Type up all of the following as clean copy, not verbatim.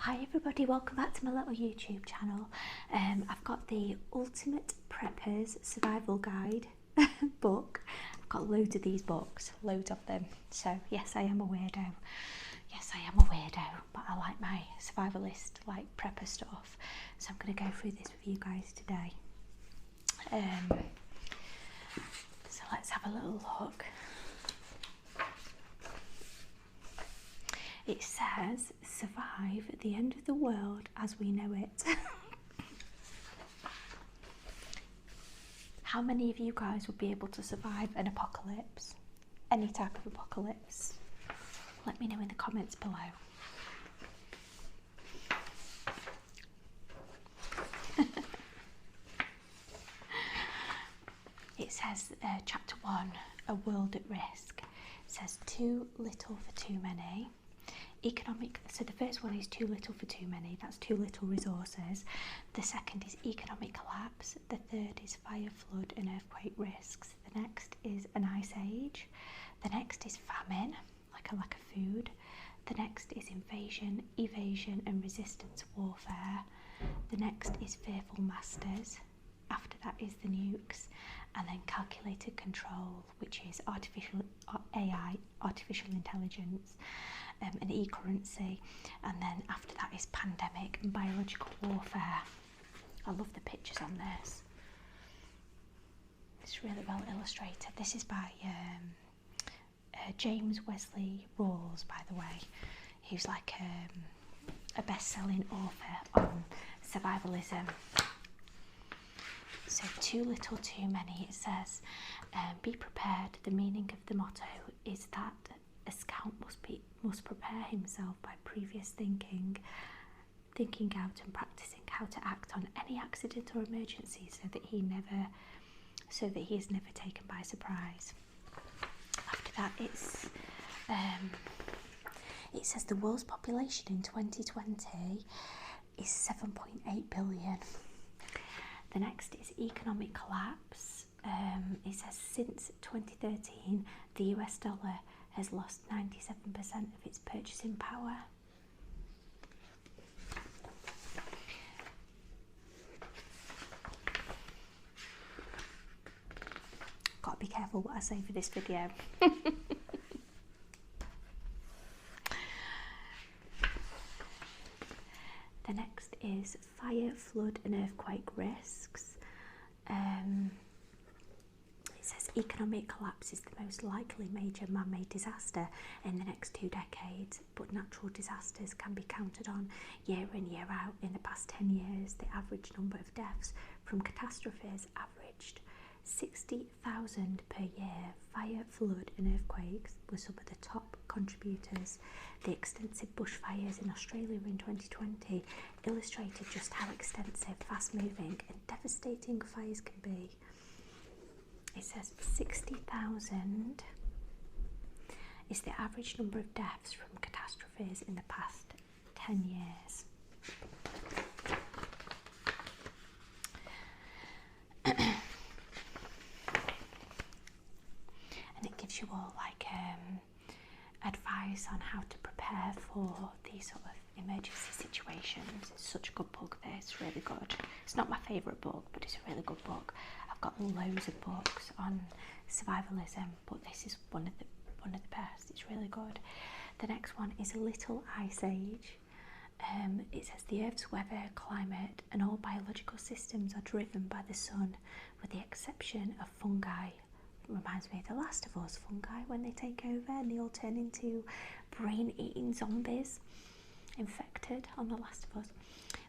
Hi everybody, welcome back to my little YouTube channel. I've got the Ultimate Preppers Survival Guide book. I've got loads of these books, loads of them. So yes, I am a weirdo. Yes, I am a weirdo, but I like my survivalist, like prepper stuff. So I'm going to go through this with you guys today. So let's have a little look. It says, survive the end of the world as we know it. How many of you guys would be able to survive an apocalypse? Any type of apocalypse? Let me know in the comments below. It says, chapter 1, a world at risk. It says, too little for too many. So the first one is too little for too many, that's too little resources. The second is economic collapse. The third is fire, flood and earthquake risks. The next is an ice age. The next is famine, like a lack of food. The next is invasion, evasion and resistance warfare. The next is fearful masters. After that is the nukes, and then calculated control, which is artificial AI, artificial intelligence, and e-currency, and then after that is pandemic and biological warfare. I love the pictures on this. It's really well illustrated. This is by James Wesley Rawls, by the way, who's like a best-selling author on survivalism. So too little, too many. It says, be prepared. The meaning of the motto is that a scout must prepare himself by previous thinking out and practicing how to act on any accident or emergency, so that he is never taken by surprise. After that, it says the world's population in 2020 is 7.8 billion. The next is economic collapse. It says since 2013, the US dollar has lost 97% of its purchasing power. Gotta be careful what I say for this video. The next is fire, flood and earthquake risks. It says economic collapse is the most likely major man-made disaster in the next 2 decades, but natural disasters can be counted on year in, year out. In the past 10 years, the average number of deaths from catastrophes averaged 60,000 per year. Fire, flood and earthquakes were some of the top contributors. The extensive bushfires in Australia in 2020 illustrated just how extensive, fast-moving and devastating fires can be. It says 60,000 is the average number of deaths from catastrophes in the past 10 years. And it gives you all like advice on how to prepare for these sort of emergency situations. It's such a good book. It's really good. It's not my favourite book, but it's a really good book. I've got loads of books on survivalism, but this is one of the best. It's really good. The next one is a little ice age. It says the Earth's weather, climate and all biological systems are driven by the sun, with the exception of fungi. Reminds me of The Last of Us, fungi, when they take over and they all turn into brain-eating zombies infected on The Last of Us.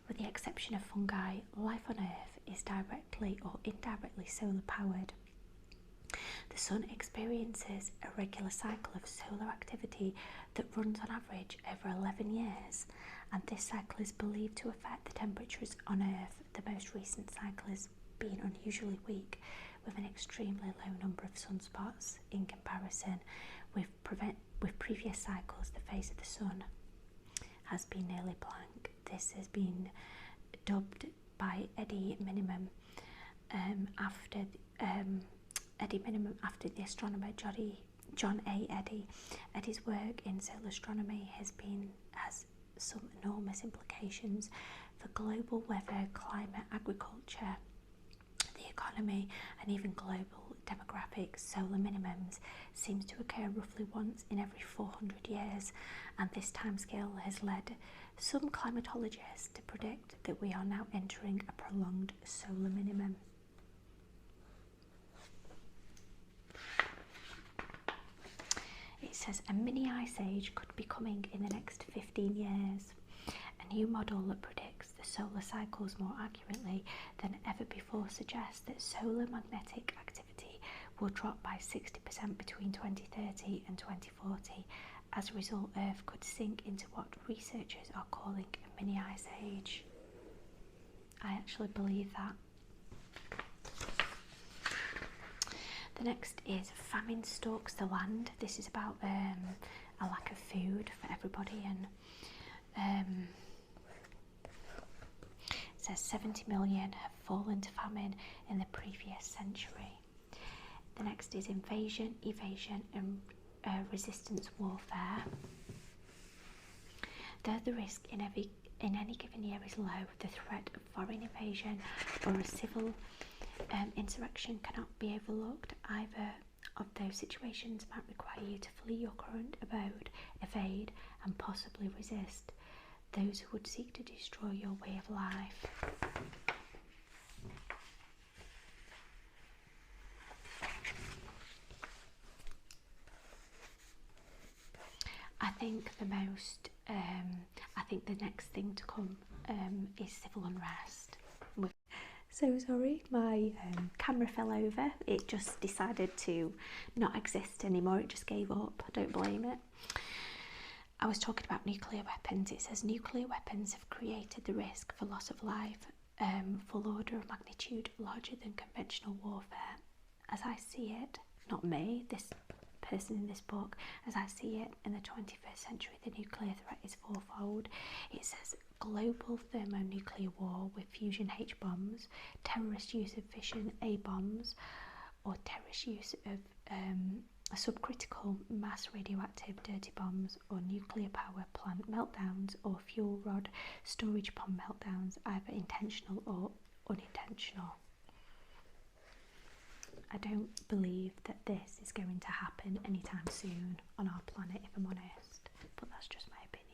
With the exception of fungi, life on Earth is directly or indirectly solar powered. The sun experiences a regular cycle of solar activity that runs on average over 11 years, and this cycle is believed to affect the temperatures on Earth. The most recent cycle has been unusually weak, with an extremely low number of sunspots in comparison with previous cycles. The face of the sun has been nearly blank. This has been dubbed by Eddie Minimum after the astronomer John A. Eddy. Eddie's work in solar astronomy has some enormous enormous implications for global weather, climate, agriculture, the economy, and even global demographics. Solar minimums seems to occur roughly once in every 400 years, and this timescale has led some climatologists to predict that we are now entering a prolonged solar minimum. It says a mini ice age could be coming in the next 15 years. A new model that predicts the solar cycles more accurately than ever before suggests that solar magnetic activity will drop by 60% between 2030 and 2040. As a result, Earth could sink into what researchers are calling a mini ice age. I actually believe that. The next is famine stalks the land. This is about a lack of food for everybody, and it says 70 million have fallen to famine in the previous century. The next is invasion, evasion, and resistance warfare. Though the risk in any given year is low, the threat of foreign invasion or a civil insurrection cannot be overlooked. Either of those situations might require you to flee your current abode, evade, and possibly resist those who would seek to destroy your way of life. I think the next thing to come is civil unrest. So sorry, my camera fell over. It just decided to not exist anymore. It just gave up. I don't blame it. I was talking about nuclear weapons. It says nuclear weapons have created the risk for loss of life, full order of magnitude larger than conventional warfare. As I see it, not me, this person in this book, as I see it, in the 21st century, the nuclear threat is fourfold. It says global thermonuclear war with fusion H bombs, terrorist use of fission A bombs, or terrorist use of subcritical mass radioactive dirty bombs, or nuclear power plant meltdowns, or fuel rod storage pond meltdowns, either intentional or unintentional. I don't believe that this is going to happen anytime soon on our planet, if I'm honest, but that's just my opinion.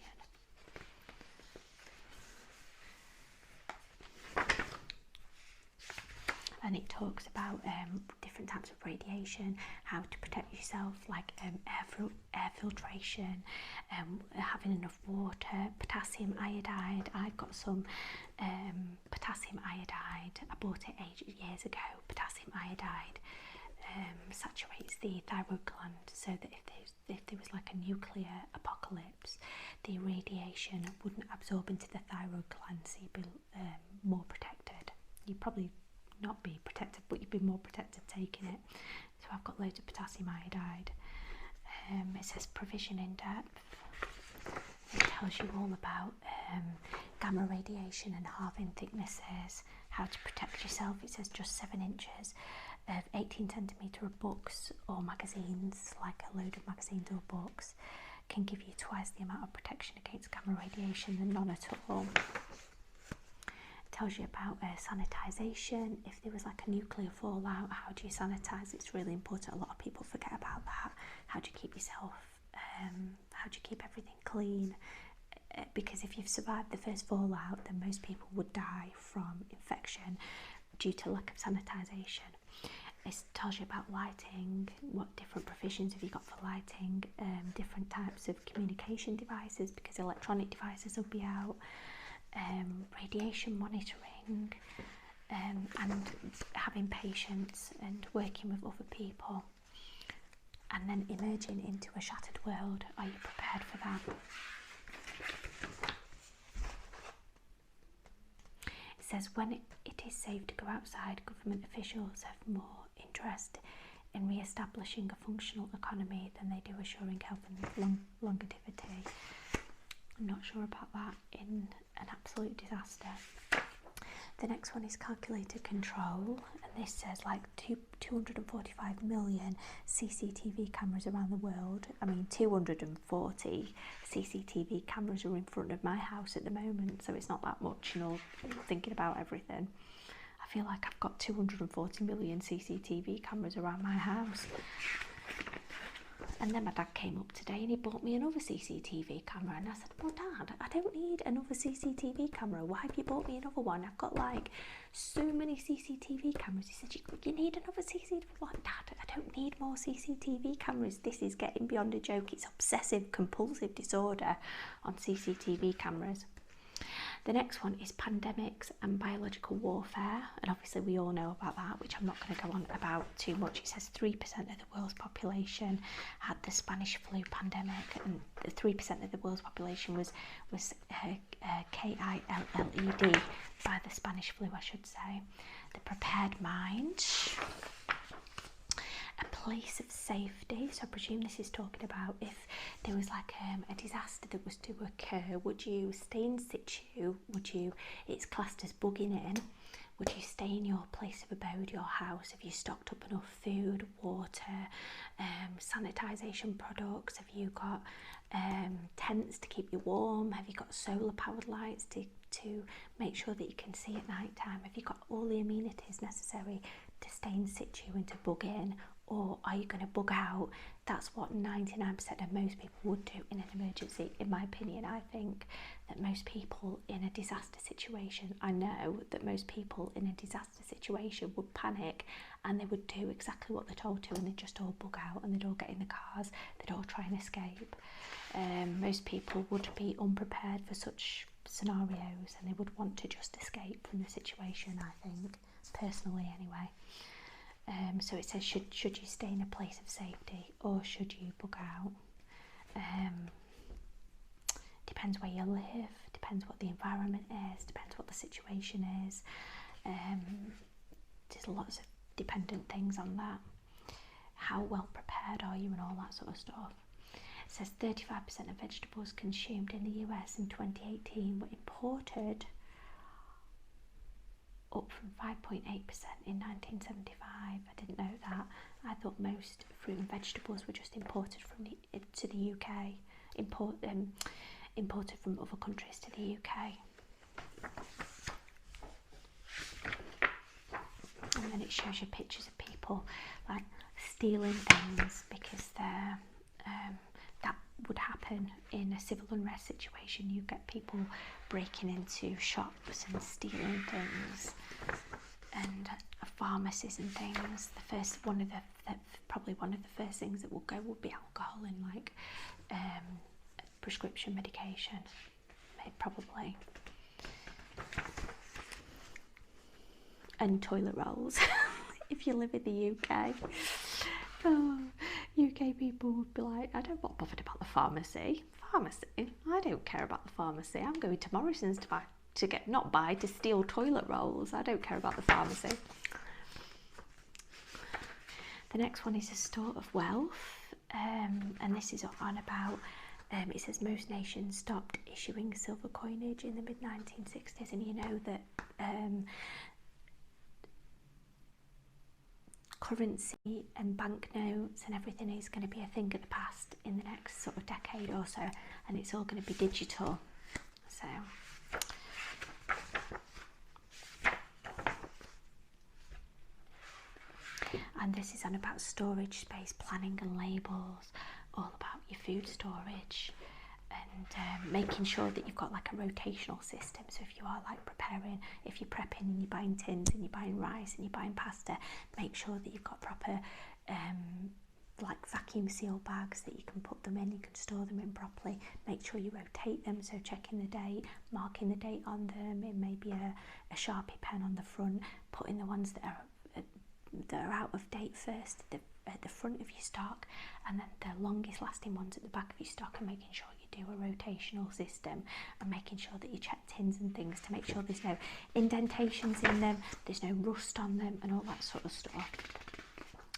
And it talks about different types of radiation, how to protect yourself, like air filtration, having enough water, potassium iodide. I've got some potassium iodide. I bought it years ago. Potassium iodide saturates the thyroid gland, so that if there was like a nuclear apocalypse, the radiation wouldn't absorb into the thyroid gland, so you'd be more protected. You'd probably not be protected, but you'd be more protected taking it. So I've got loads of potassium iodide. It says provision in depth. It tells you all about gamma radiation and halving thicknesses, how to protect yourself. It says just 7 inches of 18 centimetre of books or magazines, like a load of magazines or books, can give you twice the amount of protection against gamma radiation than none at all. It tells you about sanitisation. If there was like a nuclear fallout, how do you sanitise? It's really important. A lot of people forget about that. How do you keep yourself, how do you keep everything clean? Because if you've survived the first fallout, then most people would die from infection due to lack of sanitisation. It tells you about lighting, what different provisions have you got for lighting, different types of communication devices, because electronic devices will be out, radiation monitoring, and having patience and working with other people, and then emerging into a shattered world. Are you prepared for that? It says when it is safe to go outside, government officials have more interest in re-establishing a functional economy than they do assuring health and longevity. I'm not sure about that in an absolute disaster. The next one is calculated control, and this says like 245 million CCTV cameras around the world. I mean, 240 CCTV cameras are in front of my house at the moment, so it's not that much, you know, thinking about everything. I feel like I've got 240 million CCTV cameras around my house. And then my dad came up today and he bought me another CCTV camera, and I said, well, Dad, I don't need another CCTV camera. Why have you bought me another one? I've got like so many CCTV cameras. He said, you need another CCTV? I'm like, Dad, I don't need more CCTV cameras. This is getting beyond a joke. It's obsessive compulsive disorder on CCTV cameras. The next one is pandemics and biological warfare, and obviously we all know about that, which I'm not going to go on about too much. It says 3% of the world's population had the Spanish flu pandemic, and the 3% of the world's population was killed by the Spanish flu, I should say. The prepared mind, a place of safety. So I presume this is talking about if there was like a disaster that was to occur, would you stay in situ? Would you, it's classed as bugging in, would you stay in your place of abode, your house? Have you stocked up enough food, water, sanitisation products? Have you got tents to keep you warm? Have you got solar powered lights to make sure that you can see at night time? Have you got all the amenities necessary to stay in situ and to bug in? Or are you going to bug out? That's what 99% of most people would do in an emergency. In my opinion, I think that most people in a disaster situation, I know that most people in a disaster situation would panic and they would do exactly what they're told to, and they'd just all bug out and they'd all get in the cars, they'd all try and escape. Most people would be unprepared for such scenarios and they would want to just escape from the situation, I think, personally anyway. So it says, should you stay in a place of safety or should you bug out? Depends where you live, depends what the environment is, depends what the situation is. There's lots of dependent things on that. How well prepared are you and all that sort of stuff. It says 35% of vegetables consumed in the US in 2018 were imported, up from 5.8% in 1975. I didn't know that. I thought most fruit and vegetables were just imported to the UK, imported from other countries to the UK. And then it shows you pictures of people like stealing things because they're that would happen in a civil unrest situation. You get people breaking into shops and stealing things, and pharmacies and things. Probably one of the first things that will go would be alcohol and like prescription medication, probably, and toilet rolls. If you live in the UK. Oh, UK people would be like, I don't want bothered about the pharmacy. I don't care about the pharmacy. I'm going to Morrison's to steal toilet rolls. I don't care about the pharmacy. The next one is a store of wealth, and this is on about. It says most nations stopped issuing silver coinage in the mid-1960s, and you know that. Currency and banknotes and everything is going to be a thing of the past in the next sort of decade or so, and it's all going to be digital. So and this is on about storage space planning and labels, all about your food storage, and making sure that you've got like a rotational system. So if you are like preparing, if you're prepping and you're buying tins and you're buying rice and you're buying pasta, make sure that you've got proper like vacuum seal bags that you can put them in, you can store them in properly. Make sure you rotate them, so checking the date, marking the date on them, it may be a Sharpie pen on the front, putting the ones that are out of date first at the front of your stock, and then the longest lasting ones at the back of your stock, and making sure you do a rotational system, and making sure that you check tins and things to make sure there's no indentations in them, there's no rust on them and all that sort of stuff,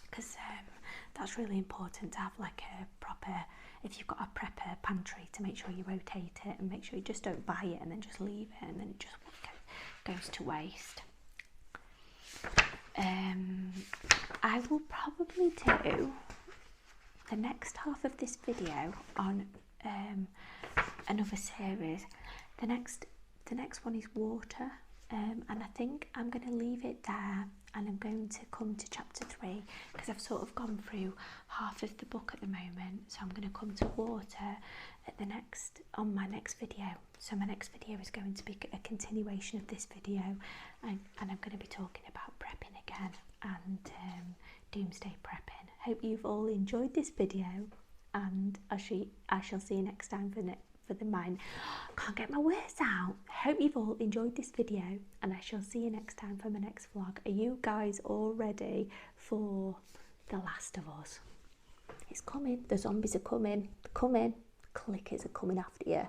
because that's really important to have like a proper, if you've got a prepper pantry, to make sure you rotate it and make sure you just don't buy it and then just leave it and then it just goes to waste. I will probably do the next half of this video on another series. The next one is water, and I think I'm going to leave it there, and I'm going to come to chapter 3 because I've sort of gone through half of the book at the moment. So I'm going to come to water on my next video. So my next video is going to be a continuation of this video, and I'm going to be talking about prepping again and doomsday prepping. Hope you've all enjoyed this video, and I shall see you next time for the mine. Can't get my words out. Hope you've all enjoyed this video, and I shall see you next time for my next vlog. Are you guys all ready for The Last of Us? It's coming. The zombies are coming. They're coming. Clickers are coming after you.